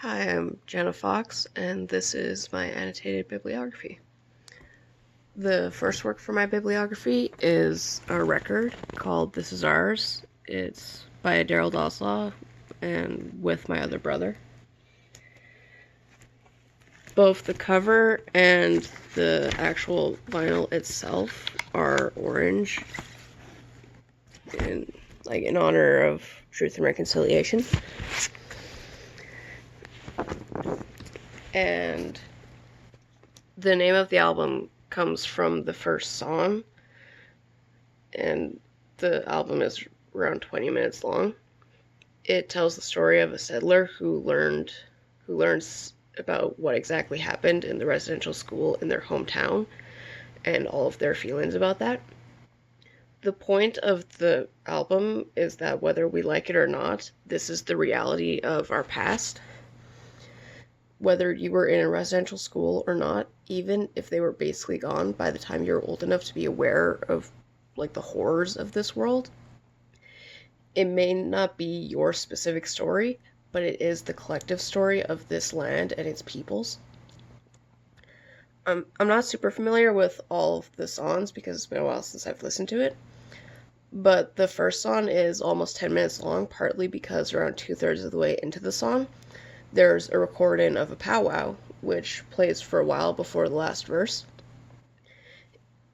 Hi, I'm Jenna Fox, and this is my annotated bibliography. The first work for my bibliography is a record called This Is Ours. It's by Daryl Doslaw and with my other brother. Both the cover and the actual vinyl itself are orange, in honor of truth and reconciliation. And the name of the album comes from the first song, and the album is around 20 minutes long. It tells the story of a settler who learns about what exactly happened in the residential school in their hometown and all of their feelings about that. The point of the album is that whether we like it or not, this is the reality of our past. Whether you were in a residential school or not, even if they were basically gone by the time you're old enough to be aware of the horrors of this world, it may not be your specific story, but it is the collective story of this land and its peoples. I'm not super familiar with all of the songs because it's been a while since I've listened to it, but the first song is almost 10 minutes long, partly because around 2/3 of the way into the song, there's a recording of a powwow, which plays for a while before the last verse.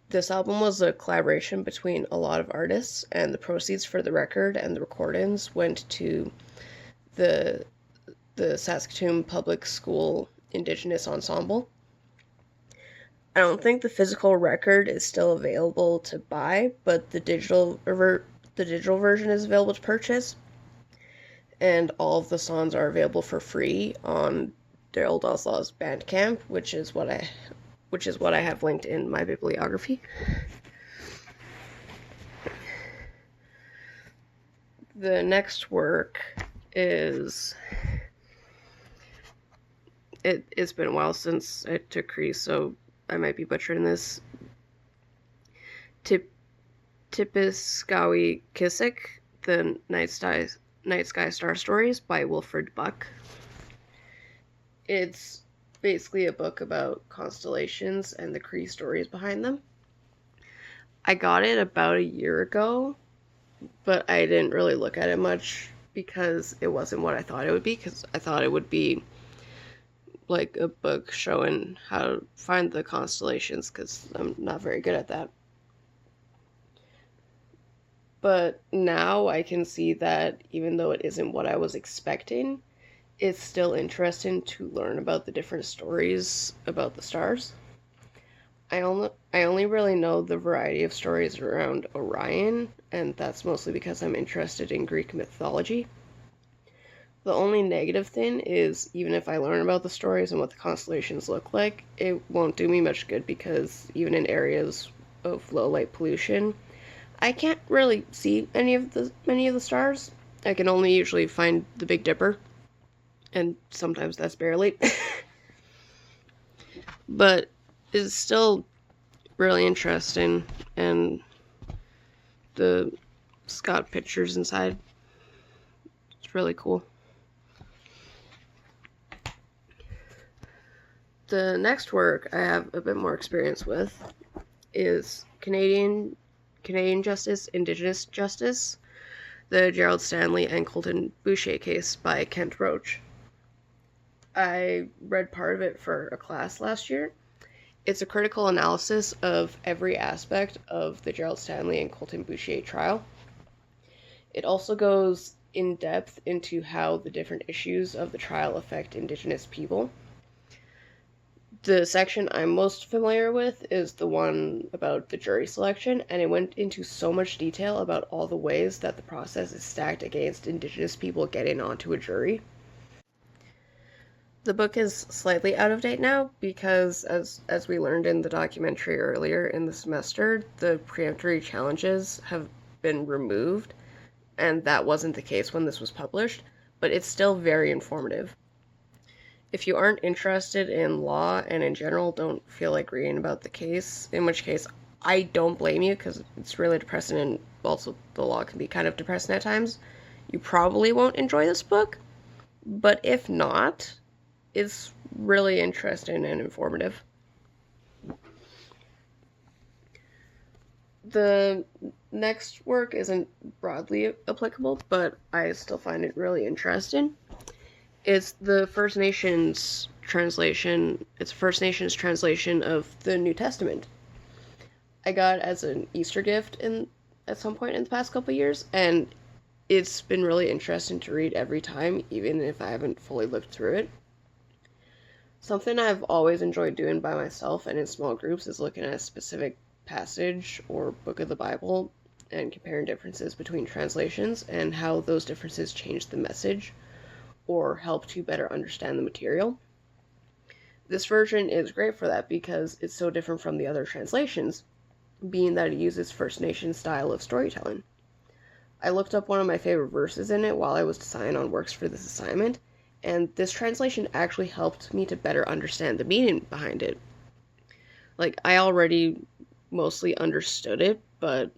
This album was a collaboration between a lot of artists, and the proceeds for the record and the recordings went to the Saskatoon Public School Indigenous Ensemble. I don't think the physical record is still available to buy, but the digital version is available to purchase, and all of the songs are available for free on Daryl Doslaw's Bandcamp, which is what I have linked in my bibliography. The next work is... It's been a while since I took Cree, so I might be butchering this. Tipiskawi Kisik, The Night Sky Star Stories by Wilfred Buck. It's basically a book about constellations and the Cree stories behind them. I got it about a year ago, but I didn't really look at it much because it wasn't what I thought it would be, because I thought it would be like a book showing how to find the constellations, because I'm not very good at that. But now I can see that even though it isn't what I was expecting, it's still interesting to learn about the different stories about the stars. I only really know the variety of stories around Orion, and that's mostly because I'm interested in Greek mythology. The only negative thing is, even if I learn about the stories and what the constellations look like, it won't do me much good because even in areas of low light pollution, I can't really see many of the stars. I can only usually find the Big Dipper, and sometimes that's barely. But it's still really interesting, and it's got pictures inside. It's really cool. The next work I have a bit more experience with is Canadian Justice, Indigenous Justice, the Gerald Stanley and Colton Boucher case by Kent Roach. I read part of it for a class last year. It's a critical analysis of every aspect of the Gerald Stanley and Colton Boucher trial. It also goes in depth into how the different issues of the trial affect Indigenous people. The section I'm most familiar with is the one about the jury selection, and it went into so much detail about all the ways that the process is stacked against Indigenous people getting onto a jury. The book is slightly out of date now because, as we learned in the documentary earlier in the semester, the preemptory challenges have been removed, and that wasn't the case when this was published, but it's still very informative. If you aren't interested in law and in general don't feel like reading about the case, in which case I don't blame you because it's really depressing, and also the law can be kind of depressing at times, you probably won't enjoy this book. but if not, it's really interesting and informative. The next work isn't broadly applicable, but I still find it really interesting. It's the First Nations translation. It's First Nations translation of the New Testament. I got as an Easter gift at some point in the past couple years, and it's been really interesting to read every time, even if I haven't fully looked through it. Something I've always enjoyed doing by myself and in small groups is looking at a specific passage or book of the Bible and comparing differences between translations and how those differences change the message or help to better understand the material. This version is great for that because it's so different from the other translations, being that it uses First Nation style of storytelling. I looked up one of my favorite verses in it while I was deciding on works for this assignment, and this translation actually helped me to better understand the meaning behind it. Like, I already mostly understood it, but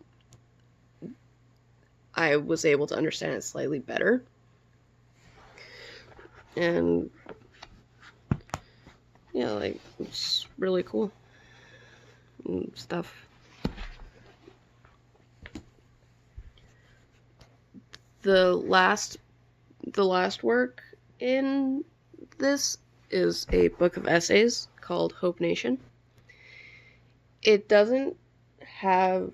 I was able to understand it slightly better. And yeah, like, it's really cool and stuff. The last work in this is a book of essays called Hope Nation. It doesn't have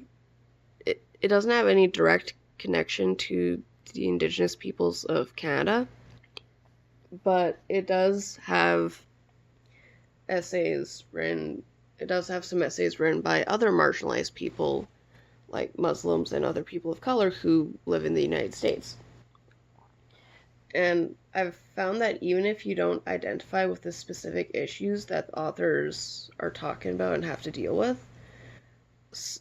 any direct connection to the Indigenous peoples of Canada, but it does have essays written. It does have some essays written by other marginalized people, like Muslims and other people of color who live in the United States. And I've found that even if you don't identify with the specific issues that authors are talking about and have to deal with,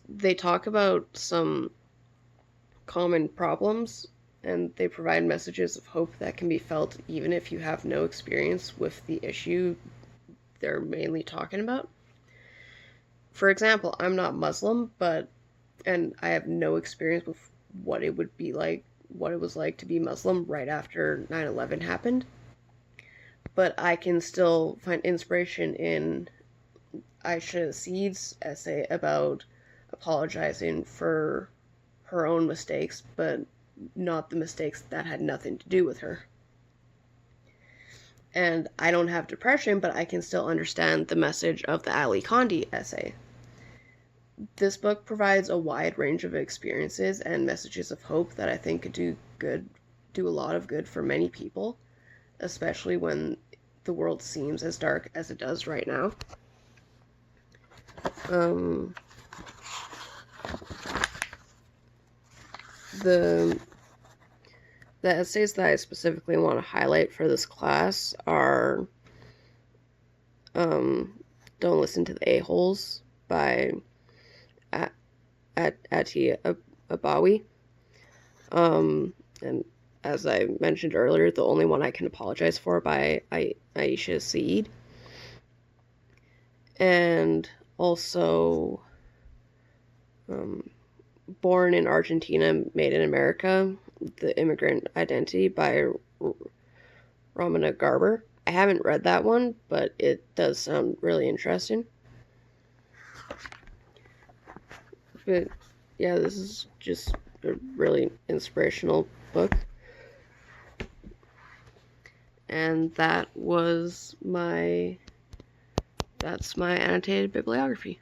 they talk about some common problems and they provide messages of hope that can be felt even if you have no experience with the issue they're mainly talking about. For example, I'm not Muslim, and I have no experience with what it was like to be Muslim right after 9/11 happened. But I can still find inspiration in Aisha Seed's essay about apologizing for her own mistakes, but not the mistakes that had nothing to do with her. And I don't have depression, but I can still understand the message of the Ali Condi essay. This book provides a wide range of experiences and messages of hope that I think could do a lot of good for many people, especially when the world seems as dark as it does right now. The essays that I specifically want to highlight for this class are Don't Listen to the A-Holes by Ati Abawi. And as I mentioned earlier, The Only One I Can Apologize For by Aisha Seed. And also Born in Argentina, Made in America, The Immigrant Identity by Ramana Garber. I haven't read that one, but it does sound really interesting. But yeah, this is just a really inspirational book. And that's my annotated bibliography.